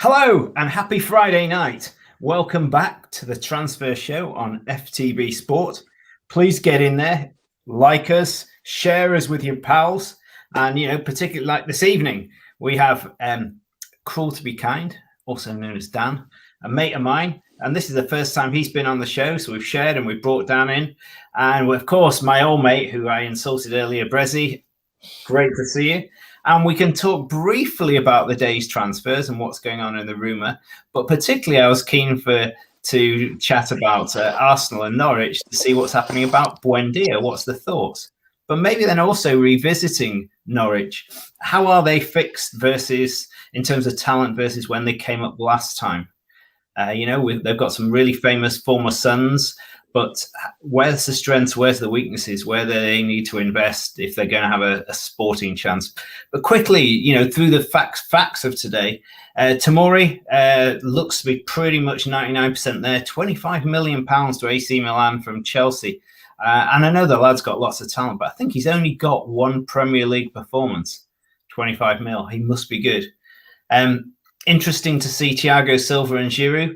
Hello and happy Friday night. Welcome back to the transfer show on FTB Sport. Please get in there, like us, share us with your pals. And, particularly like this evening, we have Cruel to be Kind, also known as Dan, a mate of mine. And this is the first time he's been on the show. So we've shared and we've brought Dan in. And of course, my old mate who I insulted earlier, Brezzy. Great to see you. And we can talk briefly about the day's transfers and what's going on in the rumour. But particularly, I was keen to chat about Arsenal and Norwich to see what's happening about Buendia. What's the thoughts? But maybe then also revisiting Norwich. How are they fixed versus in terms of talent versus when they came up last time? They've got some really famous former sons. But where's the strengths? Where's the weaknesses? Where do they need to invest if they're going to have a sporting chance? But quickly, through the facts of today, Tomori looks to be pretty much 99% there. £25 million to AC Milan from Chelsea. And I know the lad's got lots of talent, but I think he's only got one Premier League performance. 25 mil. He must be good. Interesting to see Thiago Silva and Giroud.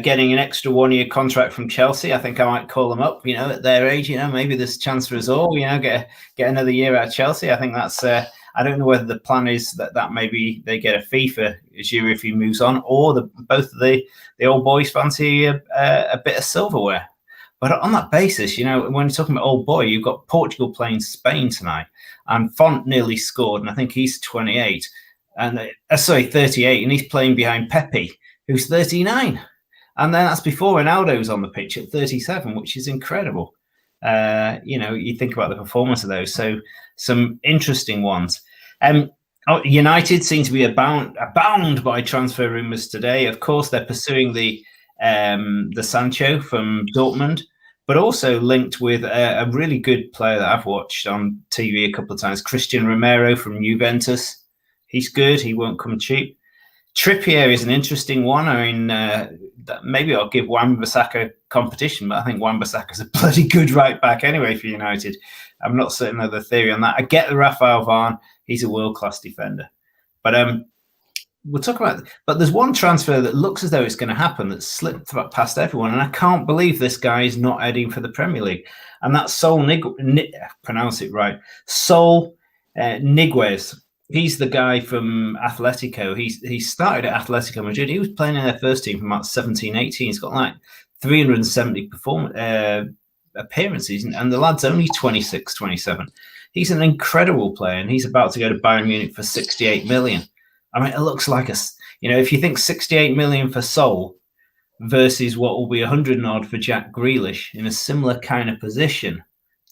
Getting an extra 1-year contract from Chelsea. I think I might call them up, at their age, maybe there's a chance for us all, get another year out of Chelsea. I think that's, I don't know whether the plan is that maybe they get a fee for Giroud if he moves on, or both of the old boys fancy a bit of silverware. But on that basis, when you're talking about old boy, you've got Portugal playing Spain tonight, and Font nearly scored, and I think he's 28, and 38, and he's playing behind Pepe, who's 39. And then that's before Ronaldo's on the pitch at 37, which is incredible. You think about the performance of those. So some interesting ones. United seem to be abound by transfer rumours today. Of course, they're pursuing the Sancho from Dortmund, but also linked with a really good player that I've watched on TV a couple of times, Christian Romero from Juventus. He's good. He won't come cheap. Trippier is an interesting one. I mean, maybe I'll give Wan-Bissaka competition, but I think Wan-Bissaka's a bloody good right back anyway for United. I'm not certain of the theory on that. I get the Rafael Varane. He's a world-class defender. But we'll talk about – but there's one transfer that looks as though it's going to happen that's slipped past everyone, and I can't believe this guy is not heading for the Premier League. And that's Saul pronounce it right. Saul Niguez. He's the guy from Atletico. He started at Atletico Madrid. He was playing in their first team from about 17, 18. He's got like 370 appearances, and the lad's only 26, 27. He's an incredible player, and he's about to go to Bayern Munich for 68 million. I mean, it looks like if you think 68 million for Sol versus what will be 100 and odd for Jack Grealish in a similar kind of position,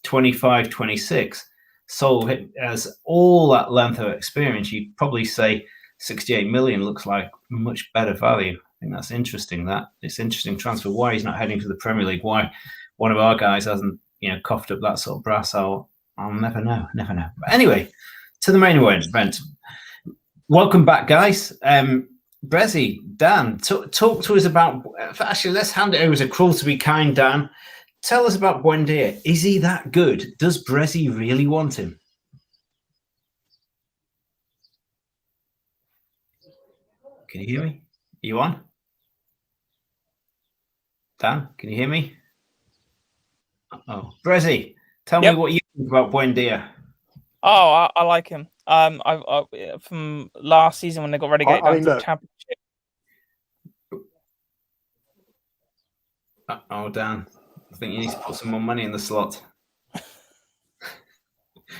25, 26. Sol has all that length of experience. You'd probably say 68 million looks like much better value. I think that's interesting. It's interesting transfer. Why he's not heading to the Premier League? Why one of our guys hasn't, coughed up that sort of brass? I'll never know. But anyway, to the main event. Welcome back, guys. Brezzy, Dan, talk to us about. Actually, let's hand it over to Cruel to be Kind, Dan. Tell us about Buendia. Is he that good? Does Brezzy really want him? Can you hear me? Are you on? Dan, can you hear me? Oh, Brezzy, tell me what you think about Buendia. Oh, I like him. I from last season when they got relegated down to the Championship. Oh, Dan. I think you need to put some more money in the slot.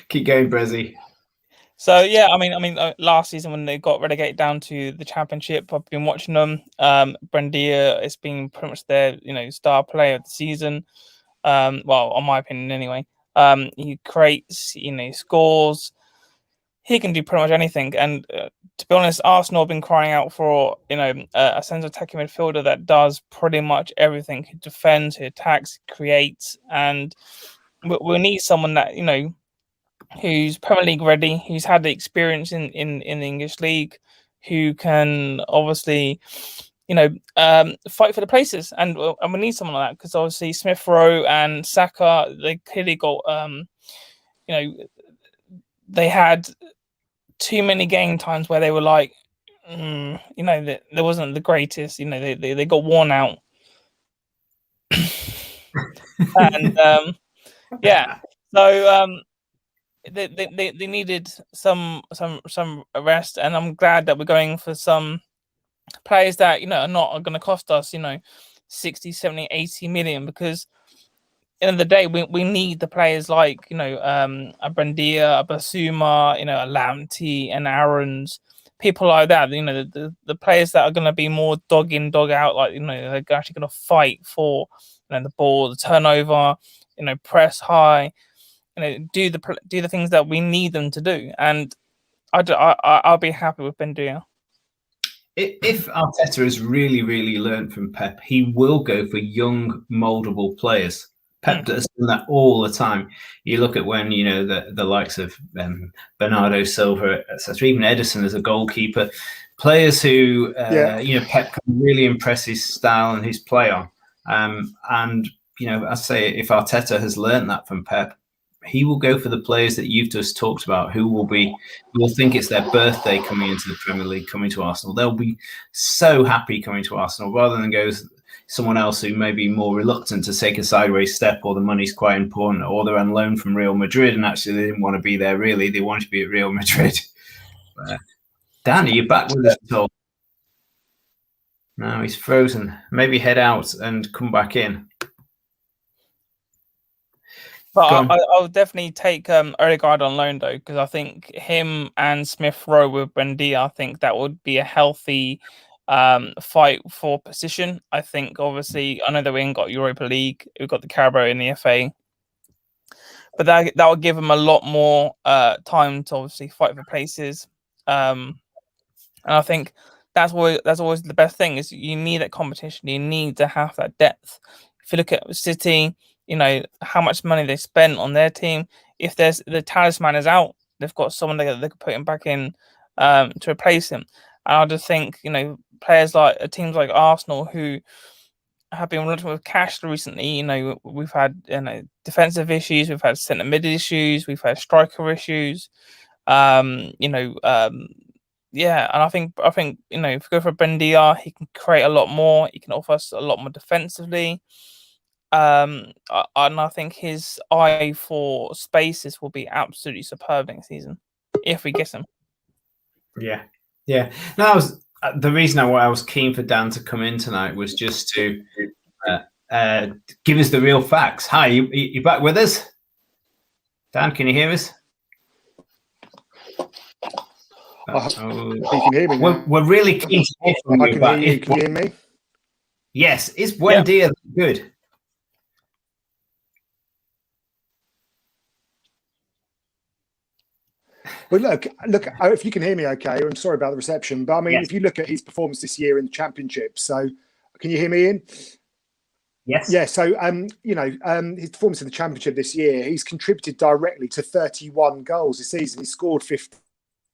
Keep going, Brezzy. So yeah, I mean, last season when they got relegated down to the Championship, I've been watching them. Buendia has been pretty much their, star player of the season. Well, on my opinion, anyway. He creates, he scores. He can do pretty much anything. And to be honest, Arsenal have been crying out for, a central attacking midfielder that does pretty much everything. Who defends, who attacks, creates, and we need someone that, who's Premier League ready, who's had the experience in the English league, who can obviously, fight for the places. And we need someone like that because obviously Smith Rowe and Saka, they clearly got, they had too many game times where they were like, there wasn't the greatest. They got worn out, and yeah. So they needed some rest, and I'm glad that we're going for some players that are not going to cost us 60, 70, 80 million, because at the end of the day we need the players like a Buendia, a Basuma, a Lamptey and Aaron's, people like that. The players that are going to be more dog in dog out, like they're actually going to fight for the ball, the turnover, press high, do the things that we need them to do. And I'll be happy with Buendía. If Arteta has really learned from Pep, he will go for young, moldable players. Pep does that all the time. You look at when the likes of Bernardo Silva, etc., even Edison as a goalkeeper, players who Pep can really impress his style and his play on. And I say, if Arteta has learned that from Pep, he will go for the players that you've just talked about, who will think it's their birthday coming into the Premier League, coming to Arsenal. They'll be so happy coming to Arsenal, rather than go someone else who may be more reluctant to take a sideways step, or the money's quite important, or they're on loan from Real Madrid and actually they didn't want to be there really. They wanted to be at Real Madrid. Dan, are you back with us at all? No, he's frozen. Maybe head out and come back in. But I'll definitely take Odegaard on loan though, because I think him and Smith Rowe with Buendia, I think that would be a healthy fight for position. I think obviously I know that we ain't got Europa League, we've got the Carabao in the FA, but that will give them a lot more time to obviously fight for places. And I think that's always the best thing, is you need that competition. You need to have that depth. If you look at City, how much money they spent on their team. If there's the talisman is out, they've got someone they could put him back in to replace him. And I just think players like teams like Arsenal, who have been running with cash recently. We've had defensive issues, we've had centre mid issues, we've had striker issues. Yeah, and I think if we go for Buendia, he can create a lot more. He can offer us a lot more defensively. And I think his eye for spaces will be absolutely superb next season if we get him. Yeah. No, the reason I was keen for Dan to come in tonight was just to give us the real facts. Hi, you back with us? Dan, can you hear us? You can hear me now. We're really keen to hear from you. I can hear you. Can you hear me? Yes. Is Buendia good? Well, look. If you can hear me, okay. I'm sorry about the reception, but I mean, if you look at his performance this year in the Championship, so can you hear me, Ian? Yes. Yeah. So, his performance in the Championship this year, he's contributed directly to 31 goals this season. He scored 15.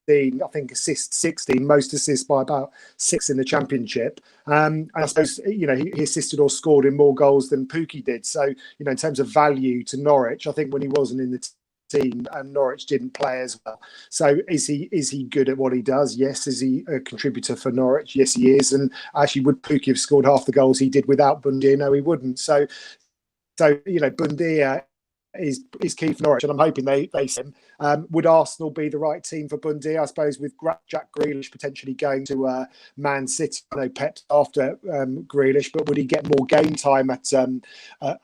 I think assists 16, most assists by about 6 in the Championship. And I suppose he assisted or scored in more goals than Pukki did. So in terms of value to Norwich, I think when he wasn't in the team and Norwich didn't play as well. So is he good at what he does? Yes. Is he a contributor for Norwich? Yes, he is. And actually, would Pukki have scored half the goals he did without Buendia? No, he wouldn't. So Buendia is key for Norwich, and I'm hoping they face him. Would Arsenal be the right team for Buendia? I suppose with Jack Grealish potentially going to Man City. I know Pep's after Grealish, but would he get more game time at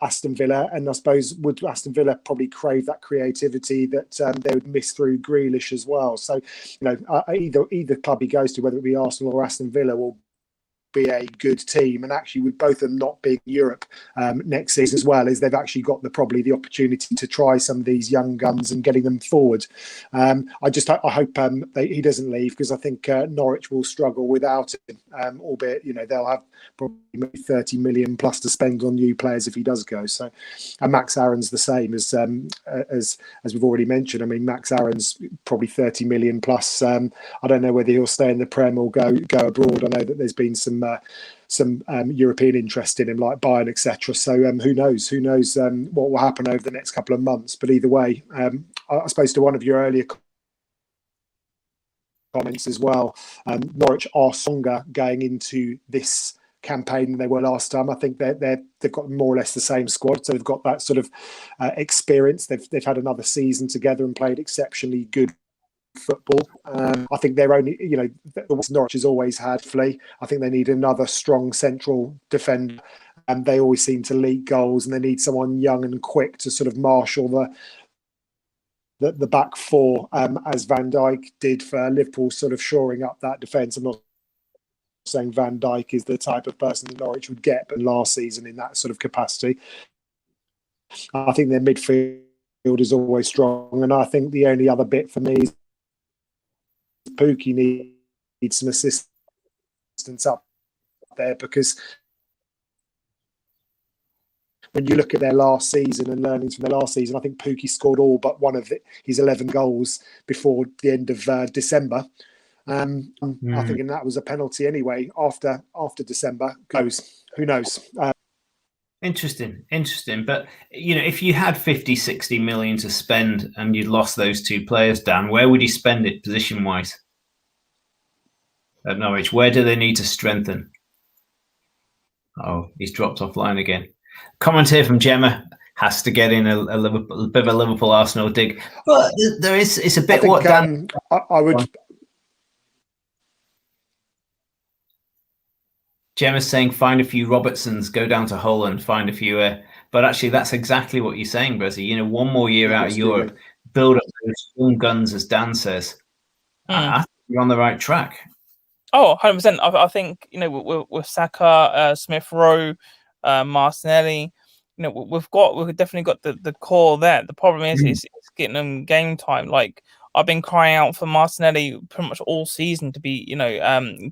Aston Villa? And I suppose would Aston Villa probably crave that creativity that they would miss through Grealish as well? So either club he goes to, whether it be Arsenal or Aston Villa, will be a good team. And actually, with both of them not being Europe next season as well, is they've actually got probably the opportunity to try some of these young guns and getting them forward. I hope he doesn't leave, because I think Norwich will struggle without him, albeit they'll have probably maybe 30 million plus to spend on new players if he does go. So, and Max Aaron's the same as we've already mentioned. I mean, Max Aaron's probably 30 million plus. I don't know whether he'll stay in the Prem or go abroad. I know that there's been some European interest in him, like Bayern, etc. So who knows what will happen over the next couple of months. But either way, I suppose to one of your earlier comments as well. Norwich are stronger going into this campaign than they were last time. I think they've got more or less the same squad, so they've got that sort of experience. They've had another season together and played exceptionally good football. I think they're only, Norwich has always had Flea. I think they need another strong central defender, and they always seem to leak goals, and they need someone young and quick to sort of marshal the back four, as Van Dijk did for Liverpool, sort of shoring up that defence. I'm not saying Van Dijk is the type of person that Norwich would get, but last season in that sort of capacity. I think their midfield is always strong, and I think the only other bit for me is Pukki needs some assistance up there, because when you look at their last season and learnings from their last season, I think Pukki scored all but one of his 11 goals before the end of December. I think, and that was a penalty anyway after December. Who knows? Interesting. But, if you had 50, 60 million to spend and you'd lost those two players, Dan, where would you spend it position-wise at Norwich? Where do they need to strengthen? Oh, he's dropped offline again. Comment here from Gemma. Has to get in a bit of a Liverpool Arsenal dig. But it's a bit I think, what Dan... I would... Gemma's saying find a few Robertsons, go down to Holland, find a few. But actually, that's exactly what you're saying, Brezzy. One more year out of Europe, build up those young guns, as Dan says. I think you're on the right track. Oh, 100%. I think, with Saka, Smith Rowe, Martinelli, we've definitely got the core there. The problem is getting them game time. Like, I've been crying out for Martinelli pretty much all season to be,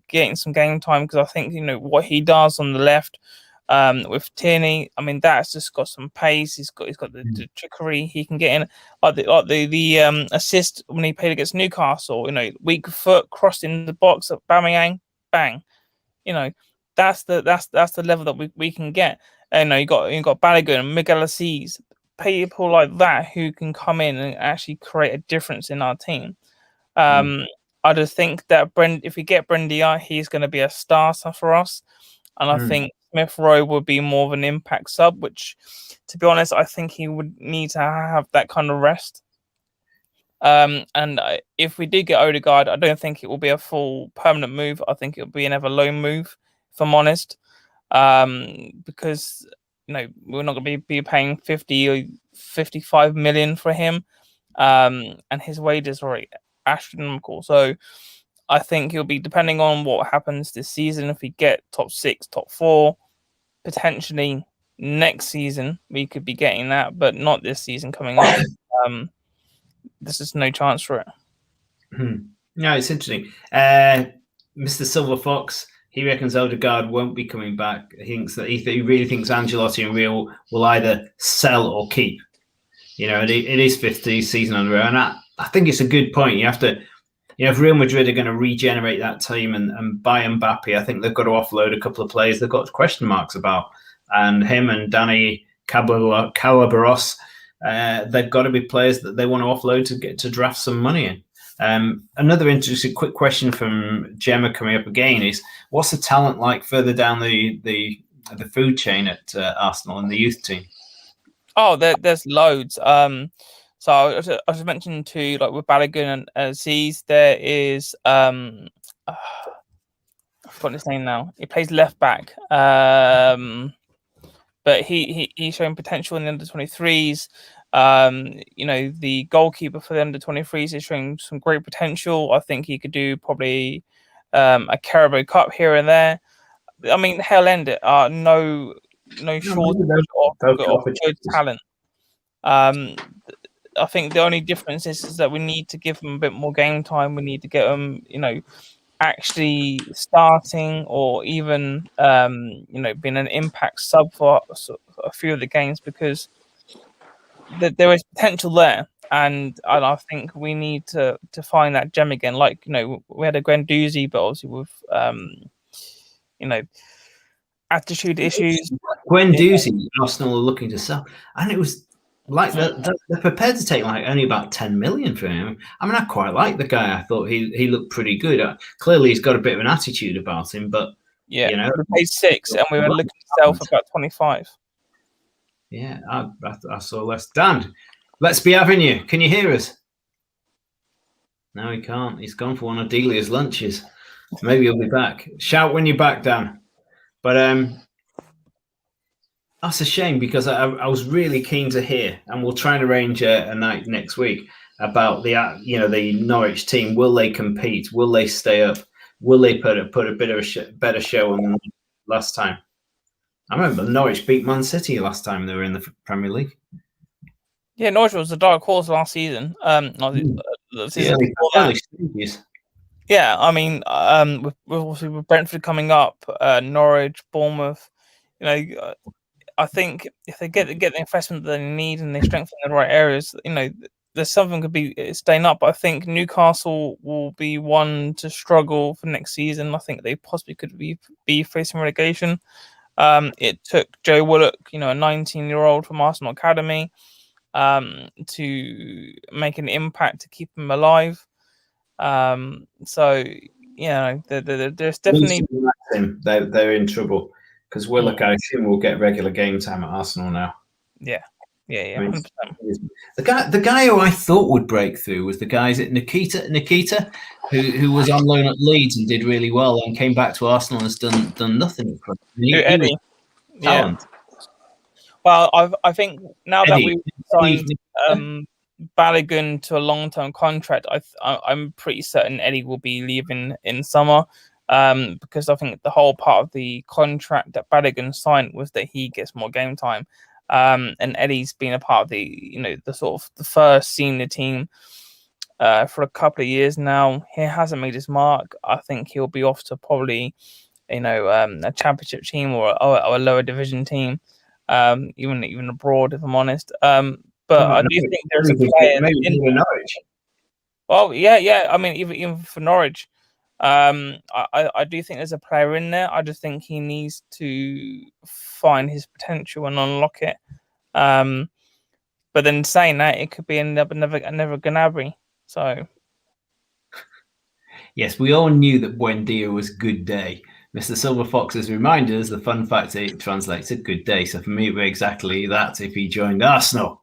getting some game time, because I think, what he does on the left with Tierney, I mean, that's just got some pace. He's got the trickery. He can get in, like the assist when he played against Newcastle. Weak foot crossed in the box at Bamiyang, bang. That's the level that we can get. And you got Balogun and Miguel Assis, people like that who can come in and actually create a difference in our team. I just think that if we get Buendia, he's going to be a starter for us. And I think Smith Rowe would be more of an impact sub, which, to be honest, I think he would need to have that kind of rest. And if we do get Odegaard, I don't think it will be a full permanent move. I think it will be another loan move, if I'm honest. Because we're not going to be paying 50 or 55 million for him, and his wages are astronomical. So I think he'll be, depending on what happens this season, if we get top 6, top 4, potentially next season we could be getting that, but not this season coming up. There's just no chance for it. No, it's interesting. Mr. Silver Fox, he reckons Odegaard won't be coming back. He thinks that he really thinks Ancelotti and Real will either sell or keep. It is 50th season under row, and I think it's a good point. You have to, if Real Madrid are going to regenerate that team and buy Mbappe, I think they've got to offload a couple of players they've got question marks about, and him and Dani Calabaros, they've got to be players that they want to offload to get to draft some money in. Another interesting quick question from Gemma coming up again is, what's the talent like further down the food chain at Arsenal and the youth team? Oh, there's loads. So I was mentioning too, like with Balogun and Aziz, there is I've forgotten his name now. He plays left back, but he's showing potential in the under-23s. The goalkeeper for the under-23s is showing some great potential. I think he could do probably a Carabao Cup here and there. I mean, hell end it. No shortage of good talent. I think the only difference is that we need to give them a bit more game time. We need to get them, actually starting, or even being an impact sub for a few of the games, because there is potential there, and I think we need to find that gem again. Like, we had a Guendouzi, but obviously with attitude issues. Guendouzi, Arsenal are looking to sell, and it was like they're prepared to take like only about 10 million for him. I mean, I quite like the guy. I thought he looked pretty good. Clearly, he's got a bit of an attitude about him, but Yeah, you know, we paid 6, and we were looking to sell for about 25. Yeah, I saw less. Dan, let's be having you. Can you hear us? No, he can't. He's gone for one of Delia's lunches. Maybe he'll be back. Shout when you're back, Dan. But that's a shame because I was really keen to hear, and we'll try and arrange a night next week about the Norwich team. Will they compete? Will they stay up? Will they put a bit of a better show on than last time? I remember Norwich beat Man City last time they were in the Premier League. Yeah, Norwich was the dark horse last season. The season before that. Yeah, I mean, with Brentford coming up, Norwich, Bournemouth, I think if they get the investment that they need and they strengthen the right areas, there's something could be staying up. But I think Newcastle will be one to struggle for next season. I think they possibly could be facing relegation. It took Joe Willock, a 19-year-old from Arsenal Academy, to make an impact to keep him alive. So there's definitely they're in trouble because Willock, I assume, will get regular game time at Arsenal now. Yeah, I mean, the guy who I thought would break through was the guy, is it Nikita, who was on loan at Leeds and did really well and came back to Arsenal and has done nothing. Eddie. Yeah. Well, I think now that we've signed Balogun to a long-term contract, I'm pretty certain Eddie will be leaving in summer, because I think the whole part of the contract that Balogun signed was that he gets more game time, and Eddie's been a part of the the sort of the first senior team for a couple of years now. He hasn't made his mark. I think he'll be off to probably a championship team or a lower division team, even abroad, if I'm honest. But I do think there's a player in Norwich. Well, yeah. I mean, even for Norwich, I do think there's a player in there. I just think he needs to find his potential and unlock it. But then saying that, it could be another Gnabry. So yes, we all knew that Buendia was good day. Mr. Silver Fox's reminders, the fun fact it translates to good day. So for me, it would be exactly that if he joined Arsenal.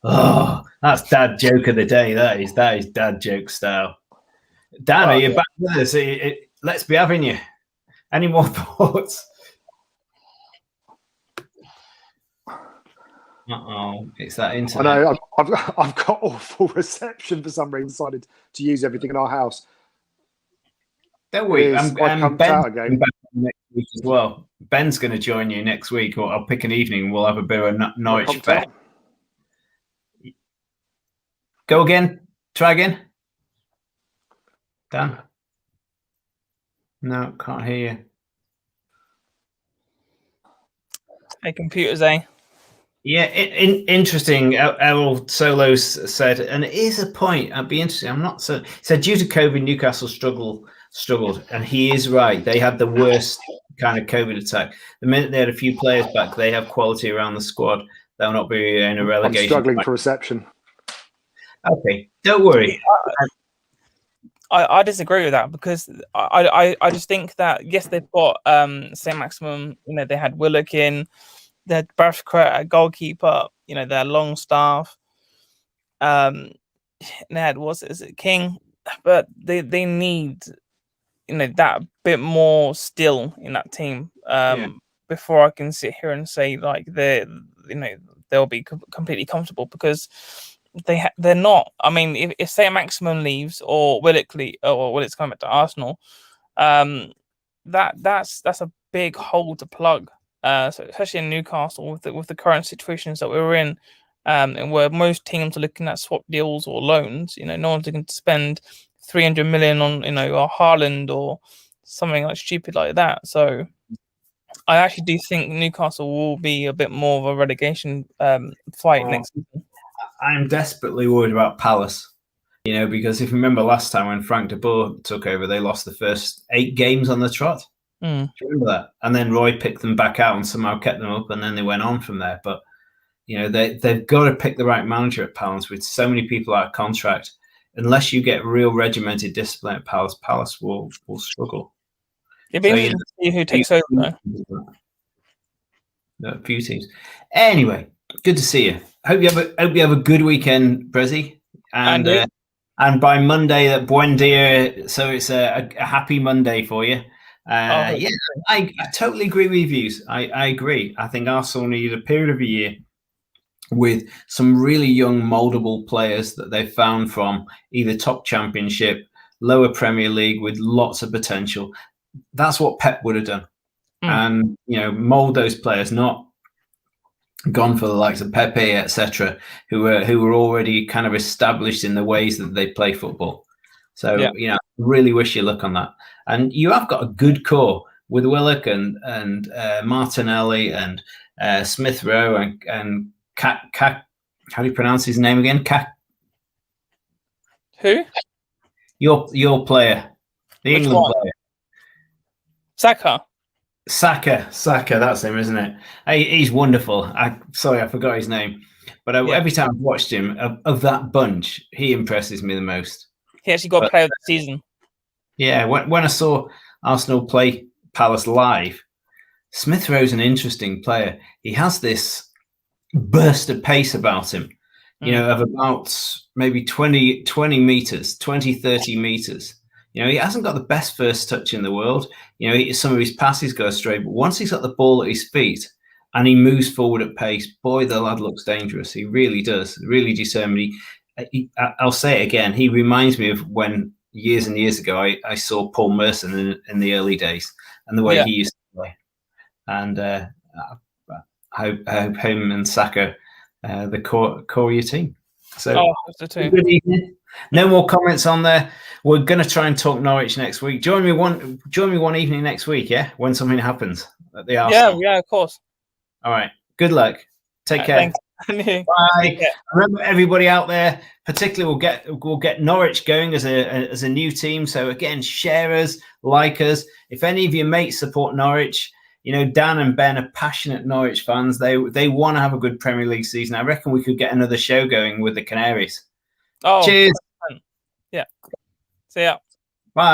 Oh, that's dad joke of the day. That is dad joke style. Dan, are you back with us? Let's be having you. Any more thoughts? It's that internet. I know. I've got awful reception for some reason. Decided to use everything in our house. Don't we? I'm Ben's back next week as well. Ben's going to join you next week, or I'll pick an evening and we'll have a bit of a Norwich bet. Go again. Try again. Dan? No, can't hear you. Hey, computers, eh? Yeah, interesting. Errol Solos said, and it is a point. I'd be interested. I'm not so. He said due to COVID, Newcastle struggled, and he is right. They had the worst kind of COVID attack. The minute they had a few players back, they have quality around the squad. They'll not be in a relegation. I'm struggling for reception. Okay, don't worry. I disagree with that because I just think that yes, they've got St. Maximum. They had Willock in. They had Bashkret at goalkeeper. They had Longstaff. They had King, but they need that bit more still in that team before I can sit here and say like they'll be completely comfortable because they're not. I mean, if St. Maximum leaves or Willock's coming back to Arsenal, that's a big hole to plug. So especially in Newcastle with the current situations that we're in, and where most teams are looking at swap deals or loans. No one's looking to spend 300 million on or Haaland or something like stupid like that. So I actually do think Newcastle will be a bit more of a relegation fight next season. I'm desperately worried about Palace. Because if you remember last time when Frank de Boer took over, they lost the first 8 games on the trot. Do you remember that? And then Roy picked them back out and somehow kept them up, and then they went on from there. But they've got to pick the right manager at Palace with so many people out of contract. Unless you get real regimented discipline at Palace, Palace will struggle. It'd be interesting to see who takes over, though. A few teams. Anyway, good to see you. Hope you have a good weekend, Brezzy. And by Monday, that Buendia. So it's a happy Monday for you. I totally agree with you. I agree. I think Arsenal need a period of a year with some really young, moldable players that they've found from either top Championship, lower Premier League with lots of potential. That's what Pep would have done. And mold those players, not gone for the likes of Pepe, etc., who were already kind of established in the ways that they play football. So really wish you luck on that. And you have got a good core with Willock and Martinelli and Smith Rowe and how do you pronounce his name again? Who? Your player, the Which England one? player. Saka, that's him, isn't it? He's wonderful. Sorry, I forgot his name. But every time I've watched him, of that bunch, he impresses me the most. He actually got player of the season. Yeah, when I saw Arsenal play Palace live, Smith Rowe's an interesting player. He has this burst of pace about him, of about maybe 20 meters, 20, 30 meters. He hasn't got the best first touch in the world. Some of his passes go astray, but once he's got the ball at his feet and he moves forward at pace, boy, the lad looks dangerous. He really does, really determined. I'll say it again. He reminds me of when years and years ago I saw Paul Merson in the early days and the way he used to play. And I hope him and Saka, the core of your team. So good evening. No more comments on there. We're going to try and talk Norwich next week. Join me one evening next week, when something happens at the Arsenal. Yeah, of course. All right. Good luck. Take care. Thanks. Bye. Remember, everybody out there, particularly we'll get Norwich going as a new team. So again, share us, like us. If any of your mates support Norwich, Dan and Ben are passionate Norwich fans. They want to have a good Premier League season. I reckon we could get another show going with the Canaries. Cheers. Yeah. See ya. Bye.